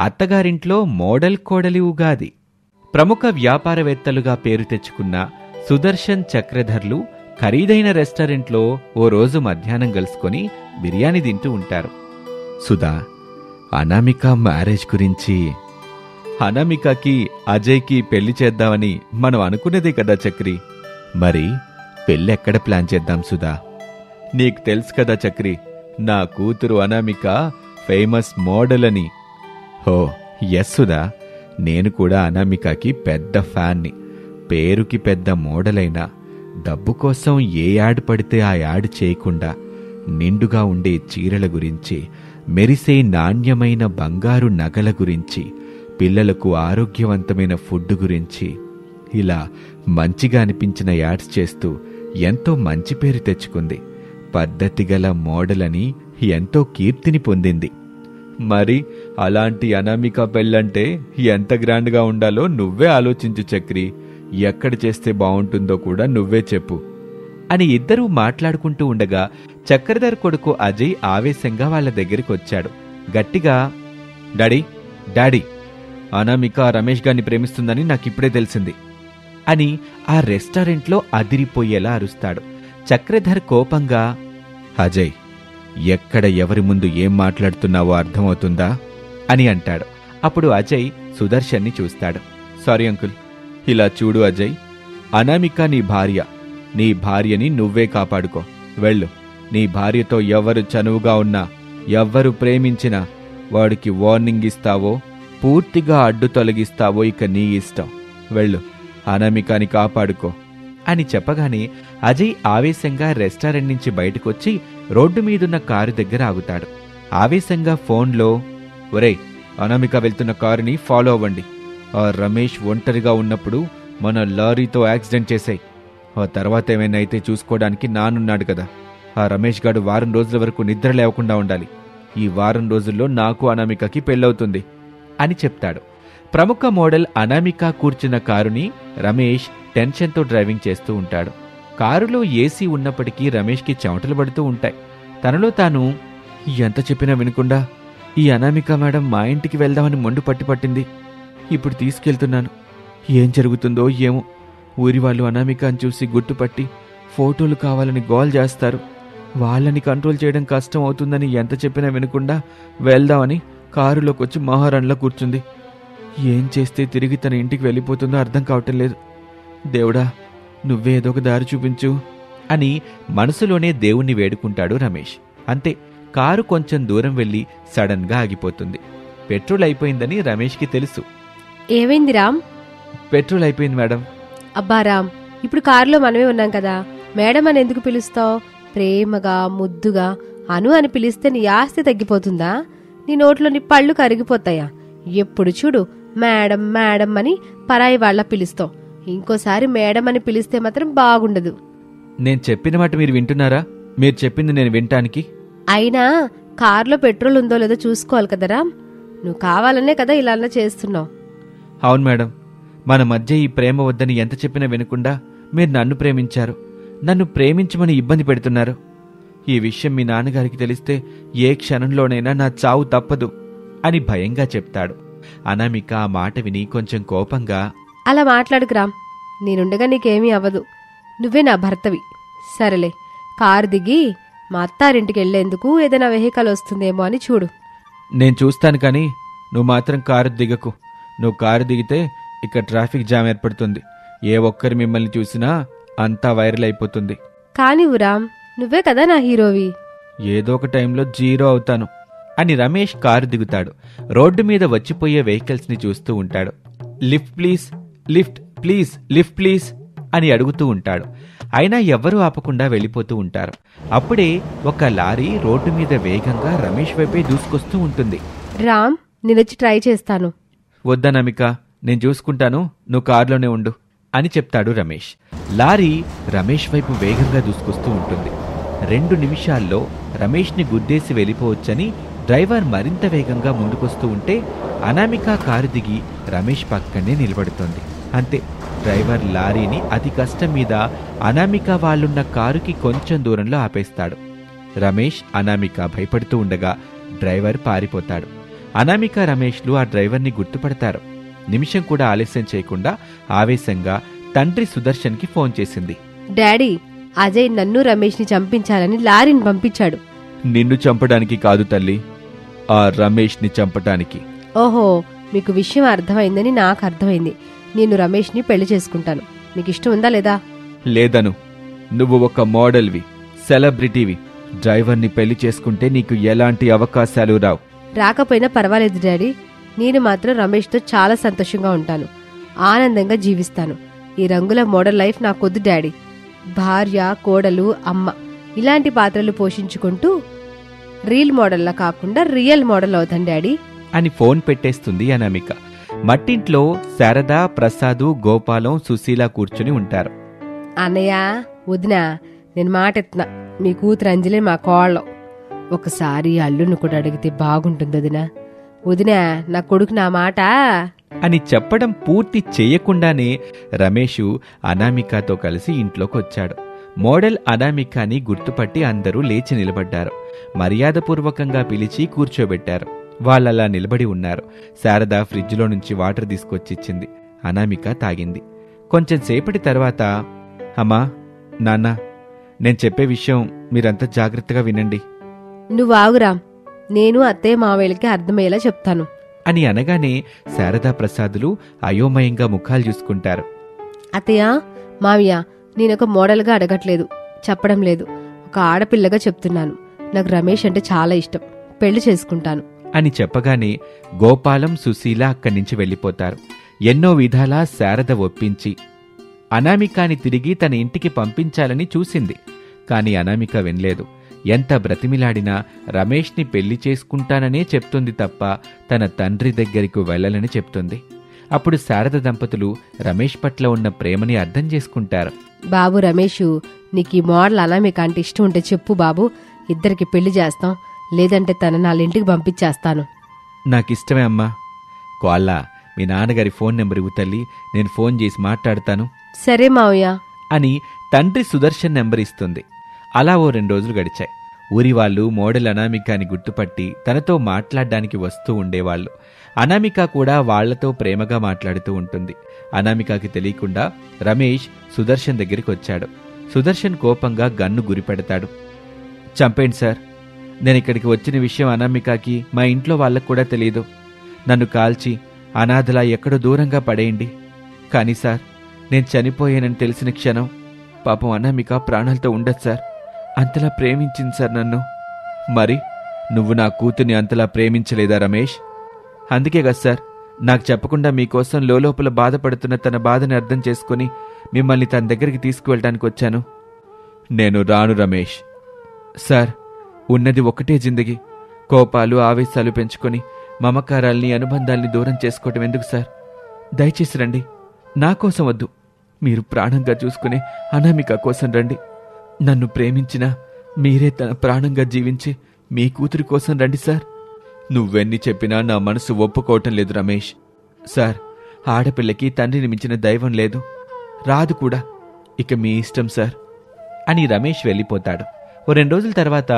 అత్తగారింట్లో model కోడలి ఉగాది. ప్రముఖ వ్యాపారవేత్తలుగా పేరు తెచ్చుకున్న సుదర్శన్ చక్రధర్లు ఖరీదైన రెస్టారెంట్లో ఓ రోజు మధ్యాహ్నం కలుసుకొని బిర్యానీ తింటూ ఉంటారు. సుధా, అనామిక మ్యారేజ్ గురించి. అనామికకి అజయ్కి పెళ్లి చేద్దామని మనం అనుకునేదే కదా చక్రి. మరి పెళ్ళెక్కడ ప్లాన్ చేద్దాం సుధా? నీకు తెలుసు కదా చక్రి, నా కూతురు అనామిక ఫేమస్ మోడల్ అని. హో ఎస్ సుధా, నేను కూడా అనామికకి పెద్ద ఫ్యాన్ని. పేరుకి పెద్ద మోడల్ అయినా డబ్బు కోసం ఏ యాడ్ పడితే ఆ యాడ్ చేయకుండా నిండుగా ఉండే చీరల గురించి, మెరిసే నాణ్యమైన బంగారు నగల గురించి, పిల్లలకు ఆరోగ్యవంతమైన ఫుడ్ గురించి ఇలా మంచిగా అనిపించిన యాడ్స్ చేస్తూ ఎంతో మంచి పేరు తెచ్చుకుంది. పద్ధతిగల మోడల్ అని ఎంతో కీర్తిని పొందింది. మరి అలాంటి అనామిక పెళ్ళంటే ఎంత గ్రాండ్గా ఉండాలో నువ్వే ఆలోచించు చక్రి. ఎక్కడ చేస్తే బావుంటుందో కూడా నువ్వే చెప్పు అని ఇద్దరూ మాట్లాడుకుంటూ ఉండగా చక్రధర్ కొడుకు అజయ్ ఆవేశంగా వాళ్ళ దగ్గరికి వచ్చాడు. గట్టిగా, డాడీ డాడీ, అనామిక రమేష్ గారిని ప్రేమిస్తుందని నాకిప్పుడే తెలిసింది అని ఆ రెస్టారెంట్లో అదిరిపోయేలా అరుస్తాడు. చక్రధర్ కోపంగా, అజయ్, ఎక్కడ ఎవరి ముందు ఏం మాట్లాడుతున్నావో అర్థమవుతుందా అని అంటాడు. అప్పుడు అజయ్ సుదర్శన్ని చూస్తాడు. Sorry uncle. ఇలా చూడు అజయ్, అనామిక నీ భార్య. నీ భార్యని నువ్వే కాపాడుకో. వెళ్ళు. నీ భార్యతో ఎవరు చనువుగా ఉన్నా, ఎవ్వరు ప్రేమించినా వాడికి వార్నింగ్ ఇస్తావో, పూర్తిగా అడ్డు తొలగిస్తావో ఇక నీ ఇష్టం. వెళ్ళు, అనామికాని కాపాడుకో అని చెప్పగానే అజయ్ ఆవేశంగా రెస్టారెంట్ నుంచి బయటకొచ్చి రోడ్డు మీదున్న కారు దగ్గర ఆగుతాడు. ఆవేశంగా ఫోన్లో, ఒరేయ్, అనామిక వెళ్తున్న కారుని ఫాలో అవ్వండి. ఆ రమేష్ ఒంటరిగా ఉన్నప్పుడు మన లారీతో యాక్సిడెంట్ చేశాయి. ఆ తర్వాత ఏమైనా అయితే చూసుకోవడానికి నానున్నాడు కదా. ఆ రమేష్ గాడు వారం రోజుల వరకు నిద్ర లేవకుండా ఉండాలి. ఈ వారం రోజుల్లో నాకు అనామికకి పెళ్ళవుతుంది అని చెప్తాడు. ప్రముఖ మోడల్ అనామిక కూర్చున్న కారుని రమేష్ టెన్షన్తో డ్రైవింగ్ చేస్తూ ఉంటాడు. కారులో ఏసీ ఉన్నప్పటికీ రమేష్కి చెమటలు పడుతూ ఉంటాయి. తనలో తాను, ఎంత చెప్పినా వినకుండా ఈ అనామిక మేడం మా ఇంటికి వెళ్దామని మొండు పట్టింది. ఇప్పుడు తీసుకెళ్తున్నాను. ఏం జరుగుతుందో ఏమో. ఊరి వాళ్ళు అనామికని చూసి గుర్తుపట్టి ఫోటోలు కావాలని గోల్ చేస్తారు. వాళ్ళని కంట్రోల్ చేయడం కష్టం అవుతుందని ఎంత చెప్పినా వినకుండా వెళ్దామని కారులోకొచ్చి మహారాణిలా కూర్చుంది. ఏం చేస్తే తిరిగి తన ఇంటికి వెళ్ళిపోతుందో అర్థం కావటం లేదు. దేవుడా, నువ్వే ఏదో ఒక దారి చూపించు అని మనసులోనే దేవుణ్ణి వేడుకుంటాడు రమేష్. అంతే, కారు కొంచెం దూరం వెళ్లి సడన్ గా ఆగిపోతుంది. పెట్రోల్ అయిపోయిందని రమేష్కి తెలుసు. ఏమైంది రామ్? పెట్రోల్ అయిపోయింది మేడం. అబ్బా రామ్, ఇప్పుడు కారులో మనమే ఉన్నాం కదా, మేడం అని ఎందుకు పిలుస్తావు? ప్రేమగా ముద్దుగా అను అని పిలిస్తే నీ ఆస్తి తగ్గిపోతుందా? నీ నోట్లోని పళ్ళు కరిగిపోతాయా? ఎప్పుడు చూడు మేడం మేడం అని పరాయి వాళ్ళ పిలుస్తావు. ఇంకోసారి మేడం అని పిలిస్తే మాత్రం బాగుండదు. నేను చెప్పిన మాట మీరు వింటున్నారా? మీరు చెప్పింది నేను వింటానికి. అయినా కారులో పెట్రోల్ ఉందో లేదో చూసుకోవాలి కదరా. నువ్వు కావాలనే కదా ఇలా చేస్తున్నావు. అవును మేడం, మన మధ్య ఈ ప్రేమ వద్దని ఎంత చెప్పినా వినకుండా మీరు నన్ను ప్రేమించారు. నన్ను ప్రేమించమని ఇబ్బంది పెడుతున్నారు. ఈ విషయం మీ నాన్నగారికి తెలిస్తే ఏ క్షణంలోనైనా నా చావు తప్పదు అని భయంగా చెప్తాడు. అనామిక ఆ మాట విని కొంచెం కోపంగా, అలా మాట్లాడుకు రామ్, నేనుండగా నీకేమీ అవ్వదు. నువ్వే నా భర్తవి. సరేలే, కారు దిగి మా అత్తారింటికి వెళ్లేందుకు ఏదైనా వెహికల్ వస్తుందేమో అని చూడు. నేను చూస్తాను, కానీ నువ్వు మాత్రం కారు దిగకు. నువ్వు కారు దిగితే ఇక్కడ ట్రాఫిక్ జామ్ ఏర్పడుతుంది. ఏ ఒక్కరు మిమ్మల్ని చూసినా అంతా వైరల్ అయిపోతుంది. కాని రామ్, నువ్వే కదా నా హీరోవి. ఏదో ఒక టైంలో జీరో అవుతాను అని రమేష్ కారు దిగుతాడు. రోడ్డు మీద వచ్చిపోయే వెహికల్స్ ని చూస్తూ ఉంటాడు. Lift please, lift please, lift please అని అడుగుతూ ఉంటాడు. అయినా ఎవ్వరూ ఆపకుండా వెళ్ళిపోతూ ఉంటారు. అప్పుడే ఒక లారీ రోడ్డు మీద వేగంగా రమేష్ వైపే దూసుకొస్తూ ఉంటుంది. రామ్, నేనొచ్చి ట్రై చేస్తాను. వద్దనమిక, నేను చూసుకుంటాను, నువ్వు కారులోనే ఉండు అని చెప్తాడు రమేష్. లారీ రమేష్ వైపు వేగంగా దూసుకొస్తూ ఉంటుంది. 2 నిమిషాల్లో రమేష్ని గుద్దేసి వెళ్ళిపోవచ్చని డ్రైవర్ మరింత వేగంగా ముందుకొస్తూ ఉంటే అనామిక కారు దిగి రమేష్ పక్కనే నిలబడుతోంది. అంతే, డ్రైవర్ లారీని అతి కష్టం మీద అనామిక వాళ్ళున్న కారుకి కొంచెం దూరంలో ఆపేస్తాడు. రమేష్, అనామిక భయపడుతూ ఉండగా డ్రైవర్ పారిపోతాడు. అనామిక రమేష్లు ఆ డ్రైవర్ని గుర్తుపడతారు. నిమిషం కూడా ఆలస్యం చేయకుండా ఆవేశంగా తండ్రి సుదర్శన్కి ఫోన్ చేసింది. డాడీ, అజయ్ నన్ను రమేష్ని చంపించాలని లారీని పంపించాడు. నిన్ను చంపడానికి కాదు తల్లి, ఆ రమేష్ని చంపటానికి. ఓహో, మీకు విషయం అర్థమైందని నాకు అర్థమైంది. నేను రమేష్ని పెళ్లి చేసుకుంటాను. మీకు ఇష్టం ఉందా లేదా? లేదను. నువ్వు ఒక మోడల్వి, సెలబ్రిటీవి. డ్రైవర్ని పెళ్లి చేసుకుంటే నీకు ఎలాంటి అవకాశాలు రావు. రాకపోయినా పర్వాలేదు డాడీ. నేను మాత్రం రమేష్తో చాలా సంతోషంగా ఉంటాను, ఆనందంగా జీవిస్తాను. ఈ రంగుల మోడల్ లైఫ్ నాకొద్దు డాడీ. భార్య, కోడలు, అమ్మ ఇలాంటి పాత్రలు పోషించుకుంటూ రీల్ మోడల్లా కాకుండా రియల్ మోడల్ అవుతాను డాడీ అని ఫోన్ పెట్టేస్తుంది అనామిక. మట్టింట్లో శారద, ప్రసాదు, గోపాలం, సుశీల కూర్చుని ఉంటారు. అన్నయ్య, వదినా, నేను మాటెత్తున్నా. మీ కూతురు అంజలి మా కోళ్ళం. ఒకసారి అల్లుని కూడా అడిగితే బాగుంటుంది వదినా. వదినా, నా కొడుకు నా మాట అని చెప్పడం పూర్తి చేయకుండానే రమేషు అనామికతో కలిసి ఇంట్లోకొచ్చాడు. మోడల్ అనామికాని గుర్తుపట్టి అందరూ లేచి నిలబడ్డారు. మర్యాదపూర్వకంగా పిలిచి కూర్చోబెట్టారు. వాళ్ళలా నిలబడి ఉన్నారు. శారద ఫ్రిడ్జ్లో నుంచి వాటర్ తీసుకొచ్చిచ్చింది. అనామిక తాగింది. కొంచెం సేపటి తర్వాత, అమ్మా, నాన్న, నేను చెప్పే విషయం మీరంతా జాగ్రత్తగా వినండి. నువ్వు ఆగురా, నేను అత్తయ్య మావయ్యలకి అర్థమయ్యేలా చెప్తాను అని అనగానే శారదా, ప్రసాదులు అయోమయంగా ముఖాలు చూసుకుంటారు. అత్తయ్య, మావయ్య, నేనొక మోడల్గా అడగట్లేదు, చెప్పడం లేదు. ఒక ఆడపిల్లగా చెప్తున్నాను. నాకు రమేష్ అంటే చాలా ఇష్టం. పెళ్లి చేసుకుంటాను అని చెప్పగానే గోపాలం, సుశీల అక్కడి నుంచి వెళ్ళిపోతారు. ఎన్నో విధాలా శారద ఒప్పించి అనామికాని తిరిగి తన ఇంటికి పంపించాలని చూసింది. కాని అనామిక వినలేదు. ఎంత బ్రతిమిలాడినా రమేష్ని పెళ్లి చేసుకుంటాననే చెప్తుంది తప్ప తన తండ్రి దగ్గరికి వెళ్ళాలని చెప్తుంది. అప్పుడు శారద దంపతులు రమేష్ పట్ల ఉన్న ప్రేమని అర్థం చేసుకుంటారు. బాబు రమేషు, నీకు ఈ మోడల్ అనామిక అంటే ఇష్టం ఉంటే చెప్పు బాబు, ఇద్దరికి పెళ్లి చేస్తాం. లేదంటే తన నాళ్ళింటికి పంపించేస్తాను. నాకిష్టమే అమ్మా. కోళ్ళ, మీ నాన్నగారి ఫోన్ నెంబర్ ఇవ్వు తల్లి, నేను ఫోన్ చేసి మాట్లాడతాను. సరే మావయ్య అని తండ్రి సుదర్శన్ నెంబర్ ఇస్తుంది. అలా ఓ 2 రోజులు గడిచాయి. ఊరి వాళ్ళు మోడల్ అనామికాని గుర్తుపట్టి తనతో మాట్లాడడానికి వస్తూ ఉండేవాళ్లు. అనామిక కూడా వాళ్లతో ప్రేమగా మాట్లాడుతూ ఉంటుంది. అనామికకి తెలియకుండా రమేష్ సుదర్శన్ దగ్గరికి వచ్చాడు. సుదర్శన్ కోపంగా గన్ను గురిపెడతాడు. చంపేండి సార్. నేనిక్కడికి వచ్చిన విషయం అనామికకి, మా ఇంట్లో వాళ్ళకు కూడా తెలియదు. నన్ను కాల్చి అనాథలా ఎక్కడో దూరంగా పడేయండి. కానీ సార్, నేను చనిపోయానని తెలిసిన క్షణం పాపం అనామిక ప్రాణాలతో ఉండదు సార్. అంతలా ప్రేమించింది సార్ నన్ను. మరి నువ్వు నా కూతుర్ని అంతలా ప్రేమించలేదా రమేష్? అందుకే కదా సార్ నాకు చెప్పకుండా మీకోసం లోపల బాధపడుతున్న తన బాధని అర్థం చేసుకుని మిమ్మల్ని తన దగ్గరికి తీసుకువెళ్ళడానికి వచ్చాను. నేను రాను రమేష్. సార్, ఉన్నది ఒకటే జిందగీ. కోపాలు, ఆవేశాలు పెంచుకొని మమకారాల్ని, అనుబంధాల్ని దూరం చేసుకోవటం ఎందుకు సార్? దయచేసి రండి. నా కోసం వద్దు, మీరు ప్రాణంగా చూసుకునే అనామిక కోసం రండి. నన్ను ప్రేమించినా మీరే తన ప్రాణంగా జీవించి మీ కూతురి కోసం రండి సార్. నువ్వెన్ని చెప్పినా నా మనసు ఒప్పుకోవటం లేదు రమేష్. సార్, ఆడపిల్లకి తండ్రిని మించిన దైవం లేదు, రాదు కూడా. ఇక మీ ఇష్టం సార్ అని రమేష్ వెళ్ళిపోతాడు. ఓ 2 రోజుల తర్వాత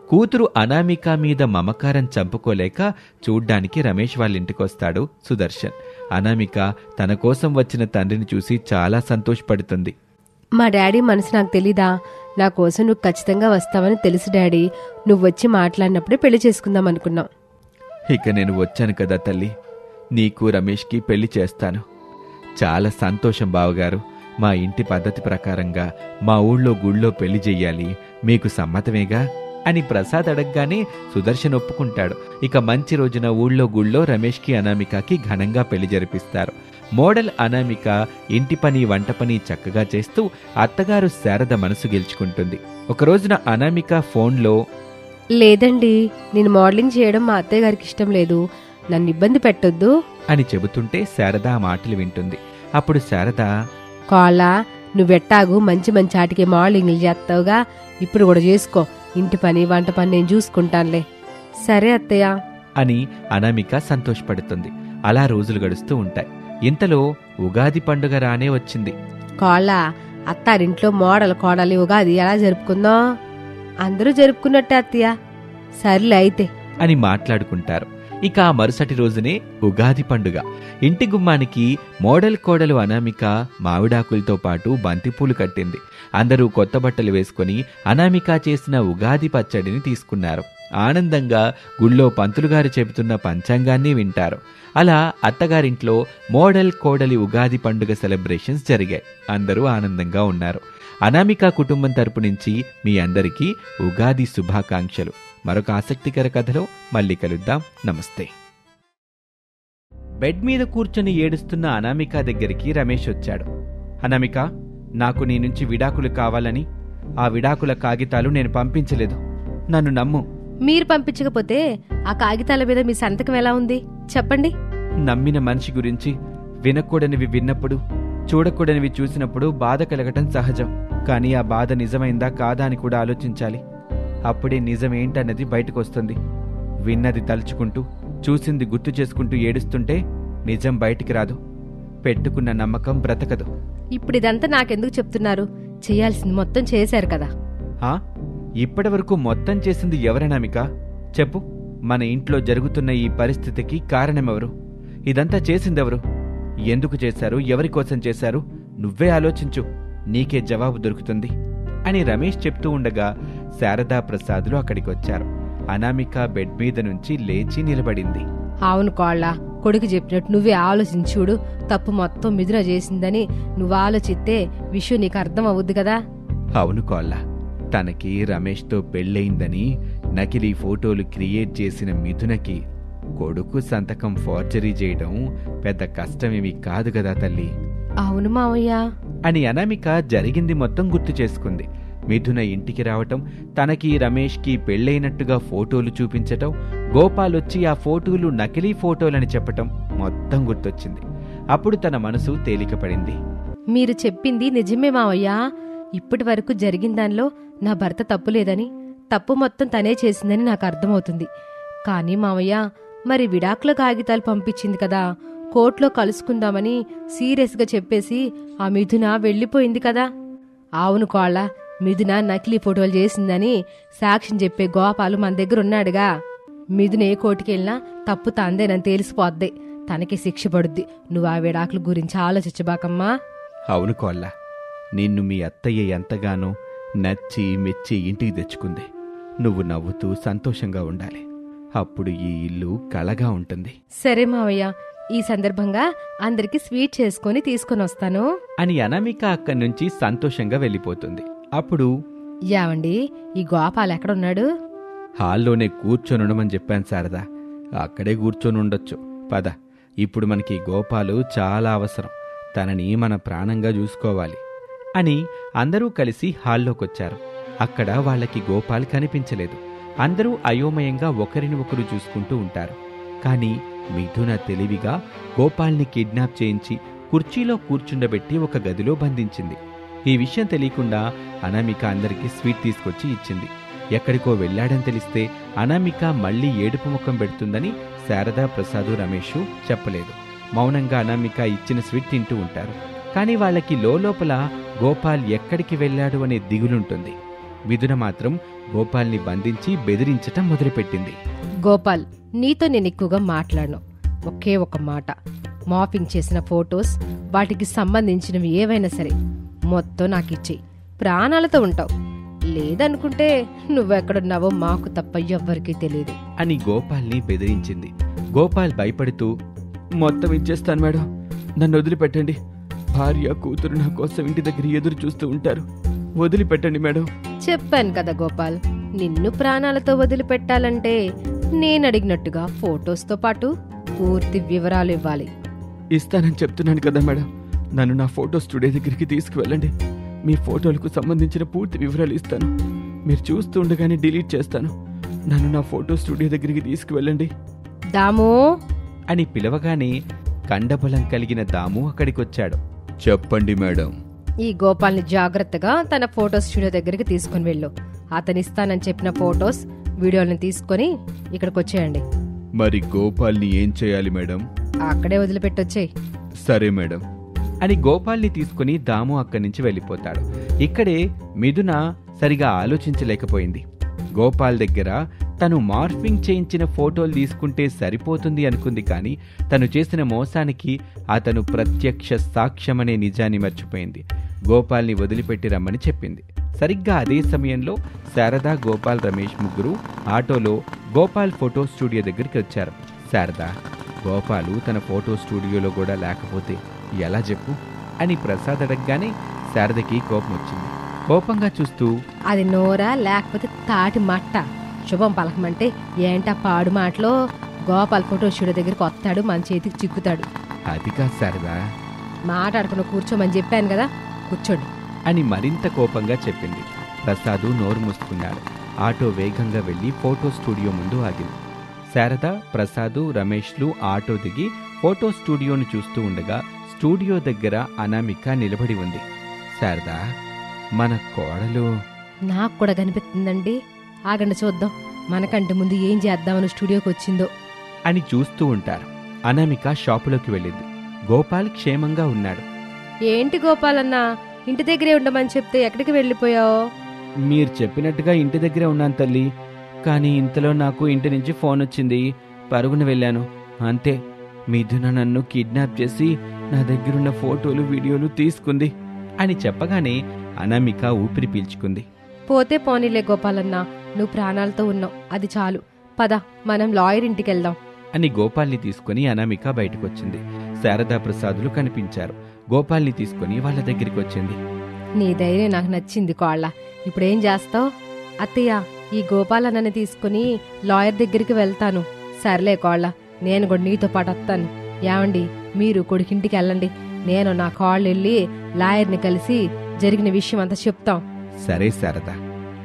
కూతురు అనామిక మీద మమకారం చంపుకోలేక చూడ్డానికి రమేష్ వాళ్ళింటికొస్తాడు సుదర్శన్. అనామిక తన కోసం వచ్చిన తండ్రిని చూసి చాలా సంతోషపడుతుంది. మా డాడీ మనసు నాకు తెలీదా? నా కోసం నువ్వు ఖచ్చితంగా వస్తావని తెలుసు డాడీ. నువ్వు వచ్చి మాట్లాడినప్పుడే పెళ్లి చేసుకుందాం అనుకున్నాం. ఇక నేను వచ్చాను కదా తల్లి, నీకు రమేష్కి పెళ్లి చేస్తాను. చాలా సంతోషం బావగారు. మా ఇంటి పద్ధతి ప్రకారంగా మా ఊళ్ళో గుళ్ళో పెళ్లి చెయ్యాలి, మీకు సమ్మతమేగా అని ప్రసాద్ అడగగానే సుదర్శన్ ఒప్పుకుంటాడు. ఇక మంచి రోజున ఊళ్ళో గుళ్ళో రమేష్కి అనామికకి ఘనంగా పెళ్లి జరిపిస్తారు. మోడల్ అనామిక ఇంటి పని, వంట పని చక్కగా చేస్తూ అత్తగారు శారద మనసు గెలుచుకుంటుంది. ఒక రోజున అనామిక ఫోన్లో, లేదండి, నేను మోడలింగ్ చేయడం మా అత్తయ్య గారికి ఇష్టం లేదు, నన్ను ఇబ్బంది పెట్టొద్దు అని చెబుతుంటే శారద ఆ మాటలు వింటుంది. అప్పుడు శారద, కాళ్ళ, నువ్వెట్టాగు మంచి మంచి ఆటికి మోడలింగ్లు చేస్తావుగా, ఇప్పుడు కూడా చేసుకో. ఇంటి పని, వంట పని నేను చూసుకుంటానులే. సరే అత్తయ్య అని అనామిక సంతోషపడుతుంది. అలా రోజులు గడుస్తూ ఉంటాయి. ఇంతలో ఉగాది పండుగ రానే వచ్చింది. కాళ్ళ, అత్తారింట్లో మోడల్ కోడలి ఉగాది ఎలా జరుపుకుందాం? అందరూ జరుపుకున్నట్టే అత్తయ్య. సర్లే అయితే అని మాట్లాడుకుంటారు. ఇక ఆ మరుసటి రోజునే ఉగాది పండుగ. ఇంటి గుమ్మానికి మోడల్ కోడలు అనామిక మామిడాకులతో పాటు బంతిపూలు కట్టింది. అందరూ కొత్త బట్టలు వేసుకుని అనామిక చేసిన ఉగాది పచ్చడిని తీసుకున్నారు. ఆనందంగా గుళ్ళో పంతులుగారు చెబుతున్న పంచాంగాన్ని వింటారు. అలా అత్తగారింట్లో మోడల్ కోడలి ఉగాది పండుగ సెలబ్రేషన్స్ జరిగాయి. అందరూ ఆనందంగా ఉన్నారు. అనామిక కుటుంబం తరపు నుంచి మీ అందరికీ ఉగాది శుభాకాంక్షలు. మరొక ఆసక్తికర కథలో మళ్ళీ కలుద్దాం. నమస్తే. బెడ్ మీద కూర్చొని ఏడుస్తున్న అనామిక దగ్గరికి రమేష్ వచ్చాడు. అనామిక, నాకు నీ నుంచి విడాకులు కావాలని ఆ విడాకుల కాగితాలు నేను పంపించలేదు. నన్ను నమ్ము. మీరు పంపించకపోతే ఆ కాగితాల మీద మీ సంతకం ఎలా ఉంది చెప్పండి. నమ్మిన మనిషి గురించి వినకూడనివి విన్నప్పుడు, చూడకూడనివి చూసినప్పుడు బాధ కలగటం సహజం. కానీ ఆ బాధ నిజమైందా కాదా అని కూడా ఆలోచించాలి. అప్పుడే నిజమేంటన్నది బయటకొస్తుంది. విన్నది తలుచుకుంటూ, చూసింది గుర్తు చేసుకుంటూ ఏడుస్తుంటే నిజం బయటికి రాదు. పెట్టుకున్న నమ్మకం బ్రతకదు. ఇప్పుడు ఇదంతా నాకెందుకు చెప్తున్నారు? చేయాల్సింది మొత్తం చేశారు కదా. ఇప్పటి వరకు మొత్తం చేసింది ఎవరనామిక? చెప్పు. మన ఇంట్లో జరుగుతున్న ఈ పరిస్థితికి కారణమెవరు? ఇదంతా చేసిందెవరు? ఎందుకు చేశారు? ఎవరికోసం చేశారు? నువ్వే ఆలోచించు, నీకే జవాబు దొరుకుతుంది అని రమేష్ చెప్తూ ఉండగా శారదా ప్రసాదులు అక్కడికొచ్చారు. అనామిక బెడ్ మీద నుంచి లేచి నిలబడింది. అవును కోళ్ళ, కొడుకు చెప్పినట్టు నువ్వే ఆలోచించుడు. తప్పు మొత్తం మిథున చేసిందని నువ్వు ఆలోచిస్తే విషయం నీకు అర్థం అవుద్ది కదా. అవును కోళ్ళ, తనకి రమేష్తో పెళ్ళయిందని నకిలీ ఫోటోలు క్రియేట్ చేసిన మిథునకి కొడుకు సంతకం ఫోర్జరీ చేయడం పెద్ద కష్టమేమీ కాదు కదా తల్లి. అవును మావయ్య అని అనామిక జరిగింది మొత్తం గుర్తు చేసుకుంది. మిథున ఇంటికి రావటం, తనకి రమేష్కి పెళ్ళైనట్టుగా ఫోటోలు చూపించటం, గోపాల్ వచ్చి ఆ ఫోటోలు నకిలీ ఫోటోలని చెప్పటం మొత్తం గుర్తొచ్చింది. అప్పుడు తన మనసు తేలికపడింది. మీరు చెప్పింది నిజమే మావయ్య. ఇప్పటి వరకు జరిగిన దానిలో నా భర్త తప్పు లేదని, తప్పు మొత్తం తనే చేసిందని నాకు అర్థమవుతుంది. కానీ మావయ్య, మరి విడాకుల కాగితాలు పంపించింది కదా, కోర్టులో కలుసుకుందామని సీరియస్గా చెప్పేసి ఆ మిథున వెళ్ళిపోయింది కదా. అవును కోళ్ళ, మిథున నకిలీ ఫోటోలు చేసిందని సాక్ష్యం చెప్పే గోపాలు మన దగ్గర ఉన్నాడుగా. మిథున ఏ కోర్టుకెళ్ళినా తప్పు తందేనని తెలిసిపోద్ది, తనకి శిక్ష పడుద్ది. నువ్వు ఆ విడాకుల గురించి ఆలోచించబాకమ్మా. అవును కోళ్ళ, నిన్ను మీ అత్తయ్య ఎంతగానో నచ్చి మెచ్చి ఇంటికి తెచ్చుకుంది. నువ్వు నవ్వుతూ సంతోషంగా ఉండాలి. అప్పుడు ఈ ఇల్లు కళగా ఉంటుంది. సరే మావయ్య, ఈ సందర్భంగా అందరికి స్వీట్ చేసుకుని తీసుకుని వస్తాను అని అనామిక అక్కడి నుంచి సంతోషంగా వెళ్ళిపోతుంది. అప్పుడు యావండి, ఈ గోపాల్ ఎక్కడున్నాడు? హాల్లోనే కూర్చొనుండమని చెప్పాను శారదా. అక్కడే కూర్చొనుండొచ్చు. పద, ఇప్పుడు మనకి గోపాలు చాలా అవసరం. తనని మన ప్రాణంగా చూసుకోవాలి అని అందరూ కలిసి హాల్లోకొచ్చారు. అక్కడ వాళ్ళకి గోపాల్ కనిపించలేదు. అందరూ అయోమయంగా ఒకరిని ఒకరు చూసుకుంటూ ఉంటారు. కాని మిథున తెలివిగా గోపాల్ని కిడ్నాప్ చేయించి కుర్చీలో కూర్చుండబెట్టి ఒక గదిలో బంధించింది. ఈ విషయం తెలియకుండా అనామిక అందరికీ స్వీట్ తీసుకొచ్చి ఇచ్చింది. ఎక్కడికో వెళ్లాడని తెలిస్తే అనామిక మళ్లీ ఏడుపు ముఖం పెడుతుందని శారదా, ప్రసాదు, రమేష్ చెప్పలేదు. మౌనంగా అనామిక ఇచ్చిన స్వీట్ తింటూ ఉంటారు. కాని వాళ్ళకి లోపల గోపాల్ ఎక్కడికి వెళ్లాడు అనే దిగులుంటుంది. మిథున మాత్రం గోపాల్ని బంధించి బెదిరించటం మొదలుపెట్టింది. గోపాల్, నీతో నేను ఎక్కువగా మాట్లాడను. ఒకే ఒక మాట, మాపింగ్ చేసిన ఫోటోస్, వాటికి సంబంధించినవి ఏవైనా సరే మొత్తం నాకిచ్చేయి. ప్రాణాలతో ఉంటావు. లేదనుకుంటే నువ్వెక్కడున్నావో మాకు తప్ప ఎవ్వరికీ తెలియదు అని గోపాల్ని బెదిరించింది. గోపాల్ భయపడుతూ, మొత్తం ఇచ్చేస్తాను మేడం, నన్ను వదిలిపెట్టండి. భార్య, కూతురు నా కోసం ఇంటి దగ్గర ఎదురు చూస్తూ ఉంటారు. వదిలిపెట్టండి మేడం. చెప్పాను కదా గోపాల్, నిన్ను ప్రాణాలతో వదిలిపెట్టాలంటే నేనడిగినట్టుగా ఫోటోస్తో పాటు పూర్తి వివరాలు ఇవ్వాలి. ఇస్తానని చెప్తున్నాను కదా మేడం. నన్ను నా ఫోటో స్టూడియో దగ్గరికి తీసుకువెళ్ళండి. మీ ఫోటోలకు సంబంధించిన పూర్తి వివరాలు ఇస్తాను. మీరు చూస్తూ ఉండగానే డిలీట్ చేస్తాను. నన్ను నా ఫోటో స్టూడియో దగ్గరికి తీసుకువెళ్ళండి. దాము అని పిలవగానే కండబలం కలిగిన దాము అక్కడికొచ్చాడు. చెప్పండి మేడం. ఈ గోపాల్ని జాగ్రత్తగా తన ఫోటో స్టూడియో దగ్గరికి తీసుకుని వెళ్ళు. అతనిస్తానని చెప్పిన ఫోటోస్, వీడియోలను తీసుకొని ఇక్కడికి వచ్చేయండి. మరి గోపాల్ని ఏం చేయాలి మేడం? అక్కడే వదిలిపెట్టొచ్చేయి. సరే మేడం అని గోపాల్ని తీసుకుని దాము అక్కడి నుంచి వెళ్ళిపోతాడు. ఇక్కడే మిథున సరిగా ఆలోచించలేకపోయింది. గోపాల్ దగ్గర తను మార్ఫింగ్ చేయించిన ఫోటోలు తీసుకుంటే సరిపోతుంది అనుకుంది. కానీ తను చేసిన మోసానికి అతను ప్రత్యక్ష సాక్ష్యమనే నిజాన్ని మర్చిపోయింది. గోపాల్ని వదిలిపెట్టి రమ్మని చెప్పింది. సరిగ్గా అదే సమయంలో శారద, గోపాల్, రమేష్ ముగ్గురు ఆటోలో గోపాల్ ఫోటో స్టూడియో దగ్గరికి వచ్చారు. శారద, గోపాలు తన ఫోటో స్టూడియోలో కూడా లేకపోతే ఎలా చెప్పు అని ప్రసాద్ అడగగానే శారదకి కోపం వచ్చింది. కోపంగా చూస్తూ, అది నోరా లేకపోతే తాటి మట్ట? శుభం పలకమంటే ఏంటా పాడు మాటలో? గోపాల్ ఫోటో స్టూడియో దగ్గరికి వస్తాడు, మన చేతికి చిక్కుతాడు. అది కాదు శారదా, మాట్లాడుకుని కూర్చోమని చెప్పాను కదా, కూర్చోండి అని మరింత కోపంగా చెప్పింది. ప్రసాదు నోరు మూసుకున్నాడు. ఆటో వేగంగా వెళ్లి ఫోటో స్టూడియో ముందు ఆగింది. శారద, ప్రసాదు, రమేష్లు ఆటో దిగి ఫోటో స్టూడియోను చూస్తూ ఉండగా స్టూడియో దగ్గర అనామిక నిలబడి ఉంది. శారదా, మన కోడలు. నాకు కూడా కనిపిస్తుందండి. ఆగండి చూద్దాం, మనకంటే ముందు ఏం చేద్దామని స్టూడియోకి వచ్చిందో అని చూస్తూ ఉంటారు. అనామిక షాపులోకి వెళ్ళింది. గోపాల్ క్షేమంగా ఉన్నాడు. ఏంటి గోపాలన్నా, ఇంటి దగ్గరే ఉండమని చెప్తే ఎక్కడికి వెళ్ళిపోయావు? మీరు చెప్పినట్టుగా ఇంటి దగ్గరే ఉన్నాను తల్లి. కానీ ఇంతలో నాకు ఇంటి నుంచి ఫోన్ వచ్చింది. పరుగున వెళ్ళాను, అంతే. మిథున నన్ను కిడ్నాప్ చేసి నా దగ్గరున్న ఫోటోలు, వీడియోలు తీసుకుంది అని చెప్పగానే అనామిక ఊపిరి పీల్చుకుంది. పోతే పోనీలే గోపాలన్నా, నువ్వు ప్రాణాలతో ఉన్నావు, అది చాలు. పద, మనం లాయర్ ఇంటికి వెళ్దాం అని గోపాల్ని తీసుకుని అనామిక బయటకొచ్చింది. శారదా, ప్రసాదులు కనిపించారు. గోపాల్ని తీసుకుని వాళ్ళ దగ్గరికి వచ్చింది. నీ ధైర్యం నాకు నచ్చింది కోళ్ళ. ఇప్పుడేం చేస్తావు? అత్తయ్య, ఈ గోపాలన్నని తీసుకుని లాయర్ దగ్గరికి వెళ్తాను. సర్లే కోళ్ళ, నేను కూడా నీతో పాటు వస్తాను. ఏమండి, మీరు కొడుకింటికి వెళ్ళండి, నేను నా కాళ్ళు వెళ్ళి లాయర్ని కలిసి జరిగిన విషయం అంతా చెప్తాం. సరే శారదా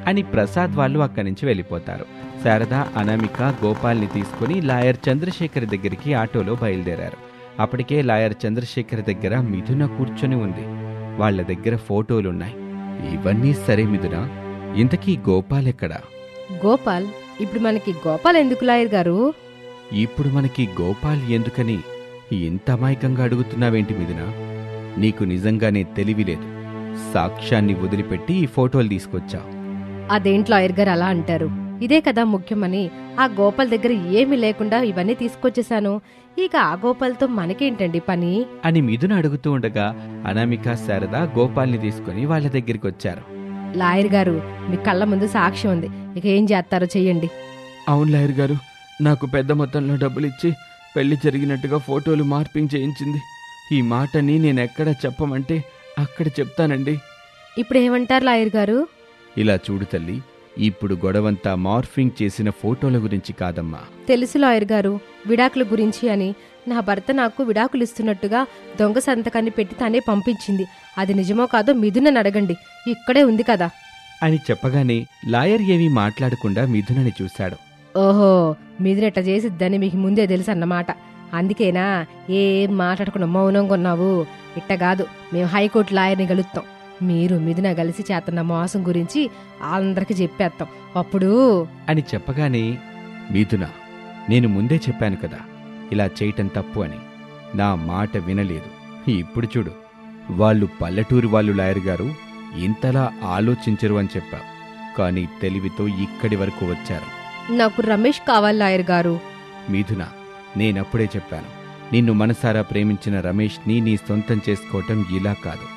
అని ప్రసాద్ వాళ్ళు అక్కడి నుంచి వెళ్ళిపోతారు. శారద, అనామిక గోపాల్ని తీసుకుని లాయర్ చంద్రశేఖర్ దగ్గరికి ఆటోలో బయలుదేరారు. అప్పటికే లాయర్ చంద్రశేఖర్ దగ్గర మిథున కూర్చొని ఉంది. వాళ్ల దగ్గర ఫోటోలున్నాయి. ఇవన్నీ సరే మిథున, ఇంతకీ గోపాల్ ఎక్కడా? గోపాల్? ఇప్పుడు మనకి గోపాల్ ఎందుకు లాయర్ గారు? ఇప్పుడు మనకి గోపాల్ ఎందుకని ఇంత అమాయకంగా అడుగుతున్నావేంటి మిథున? నీకు నిజంగానే తెలివిలేదు. సాక్ష్యాన్ని వదిలిపెట్టి ఈ ఫోటోలు తీసుకొచ్చా. అదేంటి లాయర్ గారు అలా అంటారు? ఇదే కదా ముఖ్యమని ఆ గోపాల్ దగ్గర ఏమీ లేకుండా ఇవన్నీ తీసుకొచ్చేశాను. ఇక ఆ గోపాల్తో మనకేంటండి పని అని మిథున అడుగుతూ ఉండగా అనామిక, శారద గోపాల్ని తీసుకుని వాళ్ళ దగ్గరికి వచ్చారు. లాయర్ గారు, మీ కళ్ళ ముందు సాక్ష్యం ఉంది, ఇక ఏం చేస్తారో చెయ్యండి. అవును లాయర్ గారు, నాకు పెద్ద మొత్తంలో డబ్బులిచ్చి పెళ్లి జరిగినట్టుగా ఫోటోలు మార్పింగ్ చేయించింది. ఈ మాటని నేనెక్కడ చెప్పమంటే అక్కడ చెప్తానండి. ఇప్పుడు ఏమంటారు లాయర్ గారు? ఇలా చూడు తల్లి, ఇప్పుడు గొడవంతా మార్ఫింగ్ చేసిన ఫోటోల గురించి కాదమ్మా. తెలుసు లాయర్ గారు, విడాకుల గురించి అని. నా భర్త నాకు విడాకులు ఇస్తున్నట్టుగా దొంగ సంతకాన్ని పెట్టి తానే పంపించింది. అది నిజమో కాదో మిథునని అడగండి, ఇక్కడే ఉంది కదా అని చెప్పగానే లాయర్ ఏమీ మాట్లాడకుండా మిథునని చూశాడు. ఓహో, మిథునెట్ట చేసిద్దని మీకు ముందే తెలుసు అన్నమాట. అందుకేనా ఏం మాట్లాడకుండా మౌనంగా ఉన్నావు? ఇట్టగాదు, మేము హైకోర్టు లాయర్ని కలుస్తాం. మీరు మిథున కలిసి చేస్తున్న మోసం గురించి అందరికి చెప్పేస్తాం అప్పుడు అని చెప్పగానే, మిథున, నేను ముందే చెప్పాను కదా ఇలా చేయటం తప్పు అని. నా మాట వినలేదు. ఇప్పుడు చూడు, వాళ్ళు పల్లెటూరు వాళ్ళు లాయర్ గారు, ఇంతలా ఆలోచించరు అని చెప్పా. కానీ తెలివితో ఇక్కడి వరకు వచ్చారు. నాకు రమేష్ కావాలి లాయర్ గారు. మిథున, నేనప్పుడే చెప్పాను, నిన్ను మనసారా ప్రేమించిన రమేష్ని నీ సొంతం చేసుకోవటం ఇలా కాదు.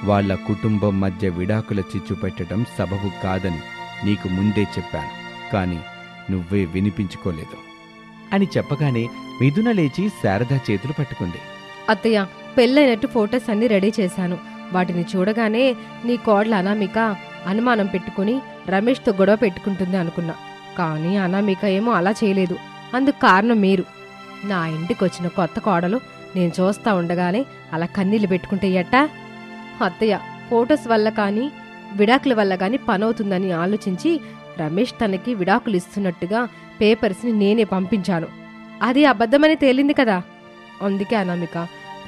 వాళ్ల కుటుంబం మధ్య విడాకుల చిచ్చు పెట్టడం సబబు కాదని నీకు ముందే చెప్పాను. కానీ నువ్వే వినిపించుకోలేదు అని చెప్పగానే మిథున లేచి శారదా చేతులు పట్టుకుంది. అత్తయ్య, పెళ్ళైనట్టు ఫోటోస్ అన్ని రెడీ చేశాను. వాటిని చూడగానే నీ కోడలు అనామిక అనుమానం పెట్టుకుని రమేష్తో గొడవ పెట్టుకుంటుంది అనుకున్నా. కానీ అనామిక ఏమో అలా చేయలేదు. అందుకు కారణం మీరు. నా ఇంటికి వచ్చిన కొత్త కోడలు నేను చూస్తా ఉండగానే అలా కన్నీళ్లు పెట్టుకుంటే ఎట్టా? అత్తయ్య, ఫోటోస్ వల్ల కానీ విడాకుల వల్ల కానీ పనవుతుందని ఆలోచించి రమేష్ తనకి విడాకులు ఇస్తున్నట్టుగా పేపర్స్ని నేనే పంపించాను. అది అబద్ధమని తేలింది కదా. అందుకే అనామిక,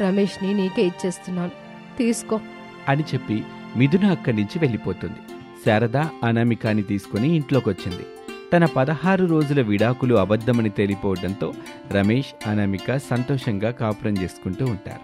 రమేష్ని నీకే ఇచ్చేస్తున్నాను, తీసుకో అని చెప్పి మిథున అక్కడి నుంచి వెళ్ళిపోతుంది. శారద అనామికాని తీసుకుని ఇంట్లోకొచ్చింది. తన 16 రోజుల విడాకులు అబద్ధమని తేలిపోవడంతో రమేష్, అనామిక సంతోషంగా కాపురం చేసుకుంటూ ఉంటారు.